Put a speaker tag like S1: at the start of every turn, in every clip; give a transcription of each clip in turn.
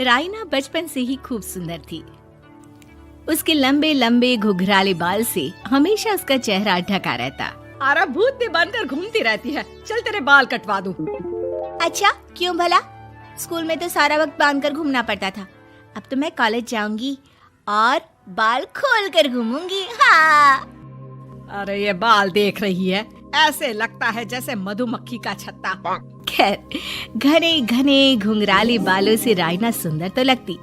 S1: राइना बचपन से ही खूब सुंदर थी। उसके लंबे लंबे घुघराले बाल से हमेशा उसका चेहरा ढका रहता।
S2: अरे भूतनी बनकर घूमती रहती है, चल तेरे बाल कटवा दूं।
S1: अच्छा, क्यों भला? स्कूल में तो सारा वक्त बांधकर घूमना पड़ता था। अब तो मैं कॉलेज जाऊंगी और बाल खोल कर घूमूंगी। हाँ।
S2: अरे ये बाल देख रही है, ऐसे लगता है जैसे मधुमक्खी का छत्ता।
S1: खैर, घने घने घुंघराले बालों से राइना सुंदर तो लगती,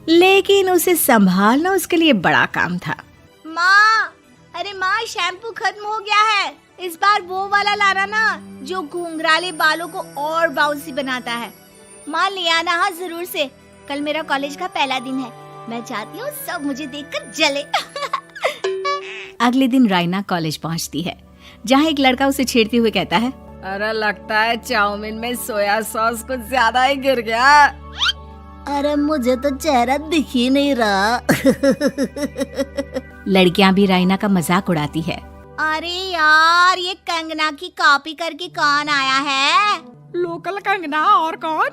S1: लेकिन उसे संभालना उसके लिए बड़ा काम था। माँ, अरे माँ, शैम्पू खत्म हो गया है। इस बार वो वाला लाना ना जो घुंघराले बालों को और बाउंसी बनाता है। माँ ले आना, हाँ जरूर से। कल मेरा कॉलेज का पहला दिन है, मैं चाहती हूँ सब मुझे देखकर जले। अगले दिन राइना कॉलेज पहुँचती है, जहाँ एक लड़का उसे छेड़ते हुए कहता है,
S2: अरे लगता है चाउमीन में सोया सॉस कुछ ज्यादा ही गिर गया।
S1: अरे मुझे तो चेहरा दिख ही नहीं रहा। लड़कियां भी राइना का मजाक उड़ाती है। अरे यार, ये कंगना की कॉपी करके कौन आया है?
S2: लोकल कंगना, और कौन?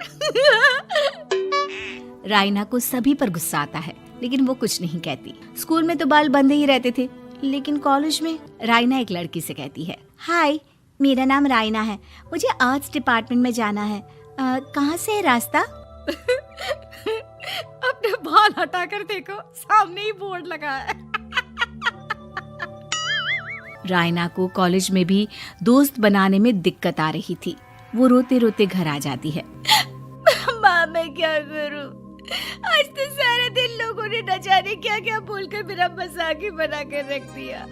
S1: राइना को सभी पर गुस्सा आता है, लेकिन वो कुछ नहीं कहती। स्कूल में तो बाल बंधे ही रहते थे, लेकिन कॉलेज में राइना एक लड़की से कहती है, हाय, मेरा नाम राइना है, मुझे आर्ट्स डिपार्टमेंट में जाना है। कहाँ से है रास्ता?
S2: अपने बाल हटाकर देखो, सामने ही बोर्ड लगा है।
S1: राइना को कॉलेज में भी दोस्त बनाने में दिक्कत आ रही थी। वो रोते रोते घर आ जाती है। माँ, मैं क्या करूं? आज तो सारा दिन लोगों ने न जाने क्या क्या बोलकर मेरा मजाक ही बना कर रख दिया।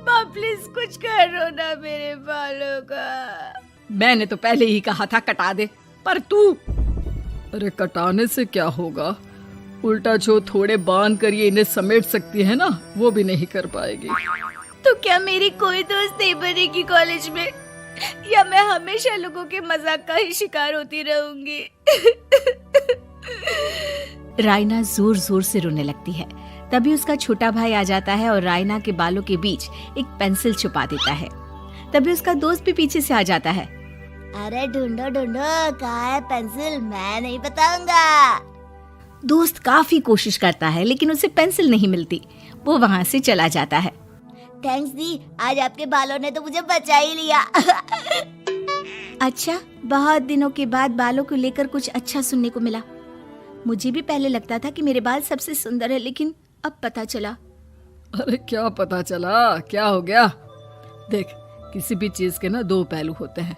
S1: माँ प्लीज कुछ करो ना मेरे बालों का।
S2: मैंने तो पहले ही कहा था कटा दे, पर तू। अरे कटाने से क्या होगा, उल्टा जो थोड़े बांध कर ये इन्हें समेट सकती है ना, वो भी नहीं कर पाएगी।
S1: तो क्या मेरी कोई दोस्त नहीं बनेगी कॉलेज में, या मैं हमेशा लोगों के मजाक का ही शिकार होती रहूंगी? राइना जोर जोर से रोने लगती है। तभी उसका छोटा भाई आ जाता है और राइना के बालों के बीच एक पेंसिल छुपा देता है। तभी उसका दोस्त भी पीछे से आ जाता है। अरे ढूंढो ढूंढो, कहाँ है पेंसिल? मैं नहीं बताऊंगा। दोस्त काफी कोशिश करता है, लेकिन उसे पेंसिल नहीं मिलती। वो वहाँ से चला जाता है। थैंक्स दी, आज आपके बालों ने तो मुझे बचा ही लिया। अच्छा, बहुत दिनों के बाद बालों को लेकर कुछ अच्छा सुनने को मिला। मुझे भी पहले लगता था कि मेरे बाल सबसे सुंदर है, लेकिन अब पता चला।
S2: अरे क्या पता चला, क्या हो गया? देख, किसी भी चीज के ना दो पहलू होते हैं,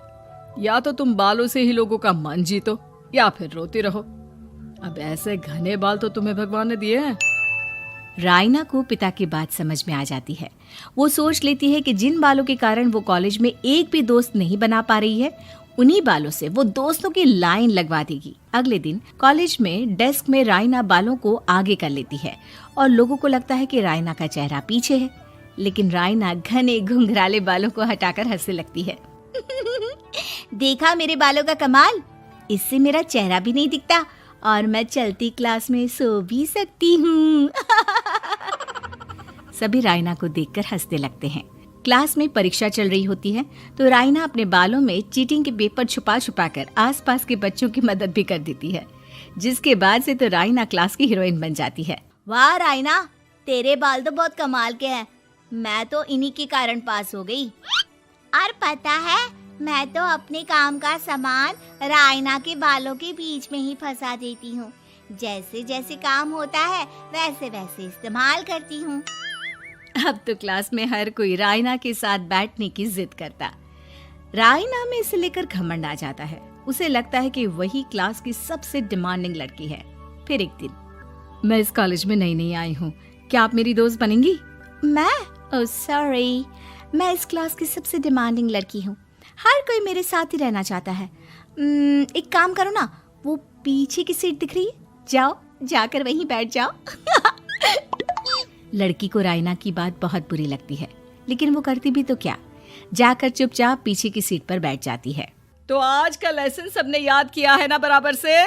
S2: या तो तुम बालों से ही लोगों का मन जीतो, या फिर रोती रहो। अब ऐसे घने बाल तो तुम्हें भगवान ने दिए हैं।
S1: राइना को पिता की बात समझ में आ जाती है। वो सोच लेती है कि जिन बालों के कारण वो कॉलेज में एक भी दोस्त नहीं बना पा रही है, उन्हीं बालों से वो दोस्तों की लाइन लगवा देगी। अगले दिन कॉलेज में डेस्क में राइना बालों को आगे कर लेती है और लोगों को लगता है कि राइना का चेहरा पीछे है, लेकिन राइना घने घुंघराले बालों को हटाकर हंसने लगती है। देखा मेरे बालों का कमाल, इससे मेरा चेहरा भी नहीं दिखता और मैं चलती क्लास में सो भी सकती हूँ। सभी राइना को देखकर हंसने लगते हैं। क्लास में परीक्षा चल रही होती है, तो राइना अपने बालों में चीटिंग के पेपर छुपा छुपा कर आसपास के बच्चों की मदद भी कर देती है, जिसके बाद से तो राइना क्लास की हीरोइन बन जाती है। वाह राइना, तेरे बाल तो बहुत कमाल के हैं। मैं तो इन्हीं के कारण पास हो गई। और पता है, मैं तो अपने काम का सामान राइना के बालों के बीच में ही फंसा देती हूँ। जैसे जैसे काम होता है वैसे वैसे इस्तेमाल करती हूँ। अब तो क्लास में हर कोई राइना के साथ बैठने की जिद करता। राइना में इसे लेकर घमंड आ जाता है। उसे लगता है कि वही क्लास की सबसे डिमांडिंग लड़की है। फिर एक दिन,
S2: मैं इस कॉलेज में नई नई आई हूँ, क्या आप मेरी दोस्त बनेंगी?
S1: मैं? ओह सॉरी, मैं इस क्लास की सबसे डिमांडिंग लड़की हूँ। हर कोई मेरे साथ ही रहना चाहता है। एक काम करो ना, वो पीछे की सीट दिख रही है, जाओ जाकर वहीं बैठ जाओ। लड़की को राइना की बात बहुत बुरी लगती है, लेकिन वो करती भी तो क्या, जाकर चुपचाप पीछे की सीट पर बैठ जाती है।
S2: तो आज का लेसन सबने याद किया है ना बराबर से?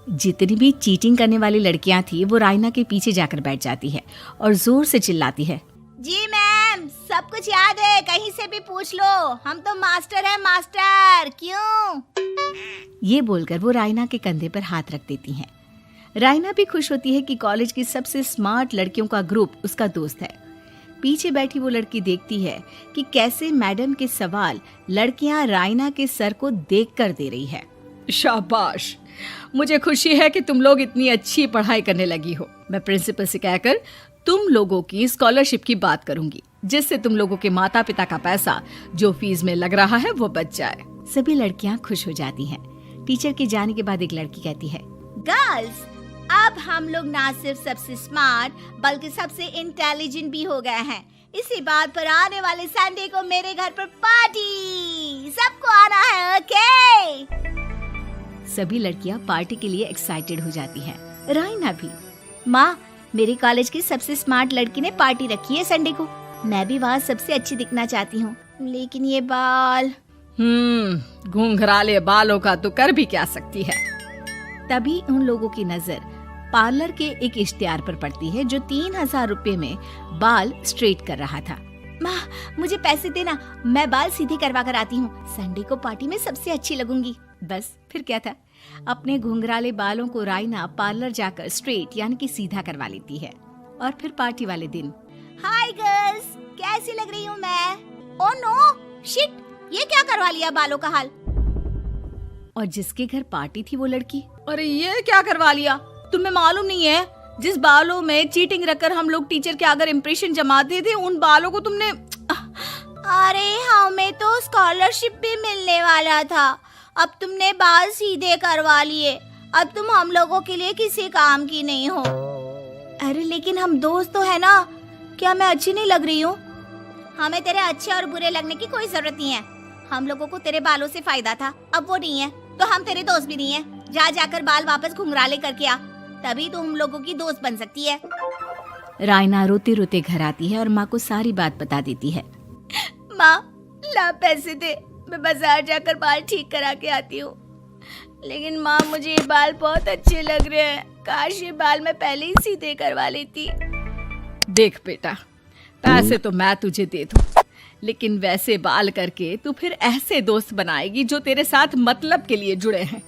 S1: जितनी भी चीटिंग करने वाली लड़कियां थी, वो राइना के पीछे जाकर बैठ जाती है और जोर से चिल्लाती है, जी मैम, सब कुछ याद है, कहीं से भी पूछ लो, हम तो मास्टर हैं, मास्टर। क्यों? ये बोलकर वो रायना के कंधे पर हाथ रख देती हैं। रायना भी खुश होती है कि कॉलेज की सबसे स्मार्ट लड़कियों का ग्रुप उसका दोस्त है। पीछे बैठी वो लड़की देखती है कि कैसे मैडम के सवाल लड़कियां रायना के सर को देखकर दे रही है।
S2: शाबाश, मुझे खुशी है कि तुम लोग इतनी अच्छी पढ़ाई करने लगी हो। मैं प्रिंसिपल से कहकर तुम लोगों की स्कॉलरशिप की बात करूंगी, जिससे तुम लोगों के माता पिता का पैसा जो फीस में लग रहा है वो बच जाए।
S1: सभी लड़कियां खुश हो जाती हैं। टीचर के जाने के बाद एक लड़की कहती है, गर्ल्स, अब हम लोग ना सिर्फ सबसे स्मार्ट बल्कि सबसे इंटेलिजेंट भी हो गए हैं। इसी बात पर आने वाले संडे को मेरे घर पर पार्टी, सबको आना है, ओके? सभी लड़कियां पार्टी के लिए एक्साइटेड हो जाती हैं। रायना भी। माँ, मेरे कॉलेज की सबसे स्मार्ट लड़की ने पार्टी रखी है संडे को। मैं भी वहाँ सबसे अच्छी दिखना चाहती हूँ, लेकिन ये बाल।
S2: घुंघराले बालों का तो कर भी क्या सकती है।
S1: तभी उन लोगों की नजर पार्लर के एक इश्तिहार पर पड़ती है जो 3000 रुपए में बाल स्ट्रेट कर रहा था। माँ, मुझे पैसे देना, मैं बाल सीधे करवा कर आती हूँ। संडे को पार्टी में सबसे अच्छी लगूंगी। बस फिर क्या था, अपने घुंघराले बालों को रायना पार्लर जाकर स्ट्रेट यानी कि सीधा करवा लेती है। और फिर पार्टी वाले दिन, हाय गर्ल्स, कैसी लग रही हूँ मैं? ओह नो, शिट, ये क्या करवा लिया बालों का हाल? और जिसके घर पार्टी थी वो लड़की,
S2: अरे ये क्या करवा लिया? तुम्हें मालूम नहीं है, जिस बालों में चीटिंग रखकर हम लोग टीचर के अगर इम्प्रेशन जमाते थे, उन बालों को तुमने।
S1: अरे हमें तो स्कॉलरशिप भी मिलने वाला था, अब तुमने बाल सीधे करवा लिए। अब तुम हम लोगों के लिए किसी काम की नहीं हो। अरे लेकिन हम दोस्त तो है ना, क्या मैं अच्छी नहीं लग रही हूँ? हमें तेरे अच्छे और बुरे लगने की कोई जरूरत नहीं है। हम लोगों को तेरे बालों से फायदा था, अब वो नहीं है, तो हम तेरे दोस्त भी नहीं है। जाकर बाल वापस घुंघराले करके आ, तभी तो हम लोगों की दोस्त बन सकती है। रायना रोते रोते घर आती है और माँ को सारी बात बता देती है। माँ, ला पैसे दे, मैं बाजार जाकर बाल ठीक करा के आती हूँ। लेकिन माँ, मुझे ये बाल बहुत अच्छे लग रहे हैं, काश ये बाल मैं पहले ही सीधे करवा लेती।
S2: देख बेटा, पैसे तो मैं तुझे दे दूं, लेकिन वैसे बाल करके तू फिर ऐसे दोस्त बनाएगी जो तेरे साथ मतलब के लिए जुड़े हैं।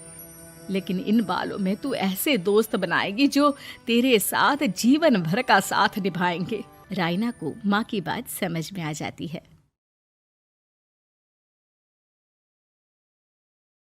S2: लेकिन इन बालों में तू ऐसे दोस्त बनाएगी जो तेरे साथ जीवन भर का साथ निभाएंगे। रायना को माँ की बात समझ में आ जाती है।